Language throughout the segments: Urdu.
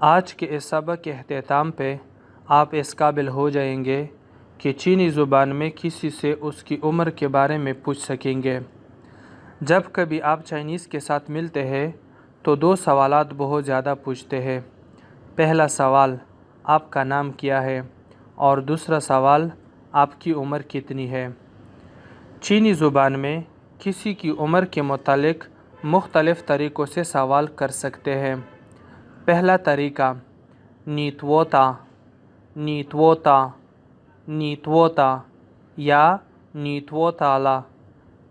آج کے اس سبق کے اختتام پہ آپ اس قابل ہو جائیں گے کہ چینی زبان میں کسی سے اس کی عمر کے بارے میں پوچھ سکیں گے۔ جب کبھی آپ چائنیز کے ساتھ ملتے ہیں تو دو سوالات بہت زیادہ پوچھتے ہیں۔ پہلا سوال آپ کا نام کیا ہے اور دوسرا سوال آپ کی عمر کتنی ہے۔ چینی زبان میں کسی کی عمر کے متعلق مختلف طریقوں سے سوال کر سکتے ہیں۔ پہلا طریقہ نیتووتا نیتووتا نیتووتا یا نیتووتالا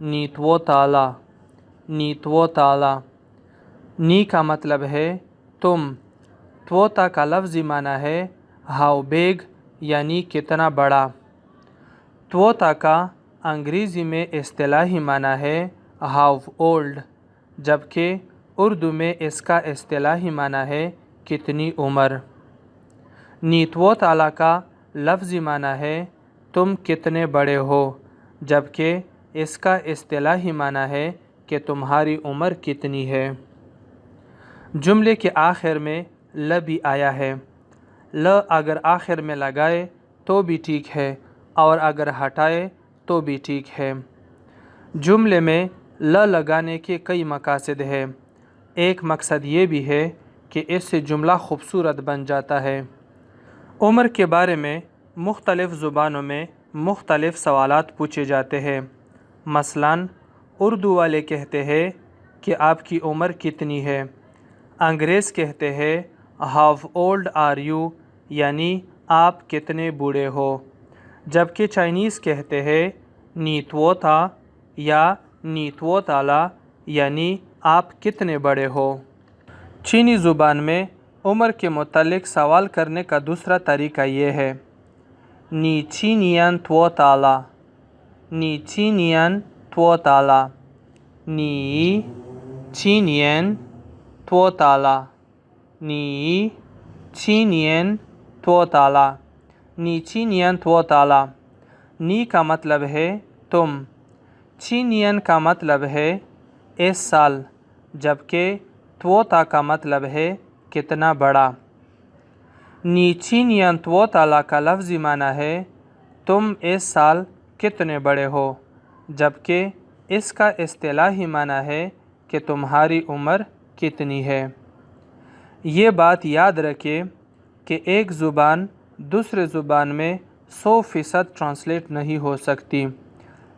نیتووتالا نیتووتالا۔ نی کا مطلب ہے تم، توتا کا لفظی معنی ہے ہاؤ بیگ یعنی کتنا بڑا۔ توتا کا انگریزی میں اصطلاحی معنی ہے ہاؤ اولڈ، جبکہ اردو میں اس کا اصطلاحی معنی ہے کتنی عمر۔ نیتووتالا کا لفظی معنی ہے تم کتنے بڑے ہو، جبکہ اس کا اصطلاحی معنی ہے کہ تمہاری عمر کتنی ہے۔ جملے کے آخر میں ل بھی آیا ہے۔ ل اگر آخر میں لگائے تو بھی ٹھیک ہے اور اگر ہٹائے تو بھی ٹھیک ہے۔ جملے میں ل لگانے کے کئی مقاصد ہیں۔ ایک مقصد یہ بھی ہے کہ اس سے جملہ خوبصورت بن جاتا ہے۔ عمر کے بارے میں مختلف زبانوں میں مختلف سوالات پوچھے جاتے ہیں۔ مثلاً اردو والے کہتے ہیں کہ آپ کی عمر کتنی ہے۔ انگریز کہتے ہیں ہاؤ اولڈ آر یو، یعنی آپ کتنے بوڑھے ہو، جبکہ چائنیز کہتے ہیں نیتووتا یا نیتووتالا، یعنی آپ کتنے بڑے ہو۔ چینی زبان میں عمر کے متعلق سوال کرنے کا دوسرا طریقہ یہ ہے نی چینین توتالا نی چینین توتالا نی چینین توتالا نی چینین توتالا نی چینین توتالا۔ نی کا مطلب ہے تم، چینین کا مطلب ہے اس سال، جبکہ توتا کا مطلب ہے کتنا بڑا۔ نی چینین توتالا کا لفظی معنی ہے تم اس سال کتنے بڑے ہو، جبکہ اس کا اصطلاحی معنی ہے کہ تمہاری عمر کتنی ہے۔ یہ بات یاد رکھیں کہ ایک زبان دوسرے زبان میں 100% ٹرانسلیٹ نہیں ہو سکتی،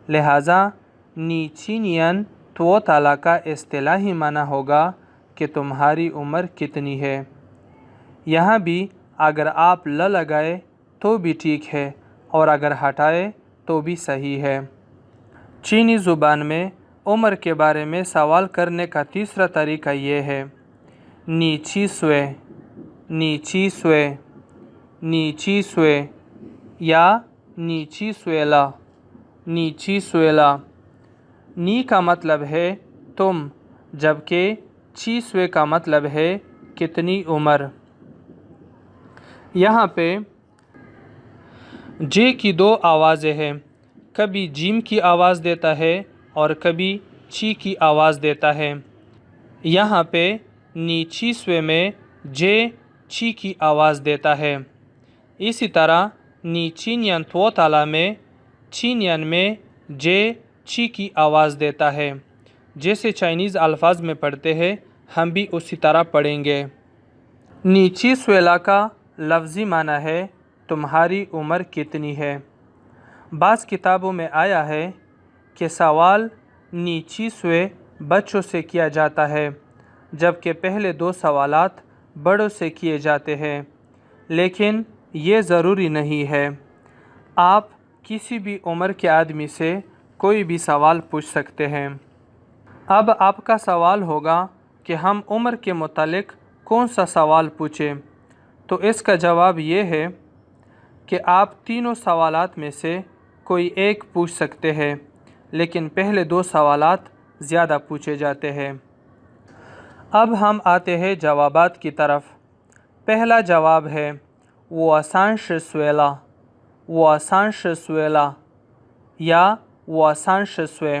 لہٰذا نی چینین توتالا کا اصطلاحی معنی ہوگا کہ تمہاری عمر کتنی ہے۔ یہاں بھی اگر آپ ل لگائے تو بھی ٹھیک ہے اور اگر ہٹائے تو بھی صحیح ہے۔ چینی زبان میں عمر کے بارے میں سوال کرنے کا تیسرا طریقہ یہ ہے نی چی سوے نی چی سوے نی چی سوے یا نی چی سویلا نی چی سویلا۔ نی کا مطلب ہے تم، جبکہ چی سوے کا مطلب ہے کتنی عمر۔ یہاں پہ جے کی دو آوازیں ہیں، کبھی جیم کی آواز دیتا ہے اور کبھی چی کی آواز دیتا ہے۔ یہاں پہ نی چی سوے میں جے چی کی آواز دیتا ہے۔ اسی طرح نی چینین توتالا میں چینین میں جے چی کی آواز دیتا ہے۔ جیسے چائنیز الفاظ میں پڑھتے ہیں ہم بھی اسی طرح پڑھیں گے۔ نی چی سویلا کا لفظی معنی ہے تمہاری عمر کتنی ہے۔ بعض کتابوں میں آیا ہے کہ سوال نی چی سوے بچوں سے کیا جاتا ہے، جبکہ پہلے دو سوالات بڑوں سے کیے جاتے ہیں، لیکن یہ ضروری نہیں ہے۔ آپ کسی بھی عمر کے آدمی سے کوئی بھی سوال پوچھ سکتے ہیں۔ اب آپ کا سوال ہوگا کہ ہم عمر کے متعلق کون سا سوال پوچھیں، تو اس کا جواب یہ ہے کہ آپ تینوں سوالات میں سے کوئی ایک پوچھ سکتے ہیں، لیکن پہلے دو سوالات زیادہ پوچھے جاتے ہیں۔ اب ہم آتے ہیں جوابات کی طرف۔ پہلا جواب ہے وہ آسانش سویلا وہ آسانش سویلا یا وہ آسانش سوے۔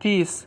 30,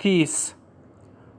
30।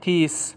30,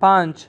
5,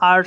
8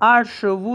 8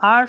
8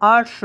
8,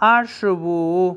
8।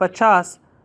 50,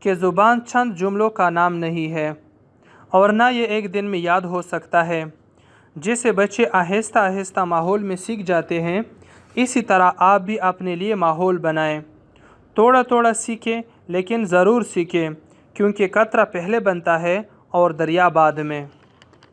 کہ زبان چند جملوں کا نام نہیں ہے اور نہ یہ ایک دن میں یاد ہو سکتا ہے۔ جیسے بچے آہستہ آہستہ ماحول میں سیکھ جاتے ہیں، اسی طرح آپ بھی اپنے لیے ماحول بنائیں۔ تھوڑا تھوڑا سیکھیں لیکن ضرور سیکھیں، کیونکہ قطرہ پہلے بنتا ہے اور دریا بعد میں۔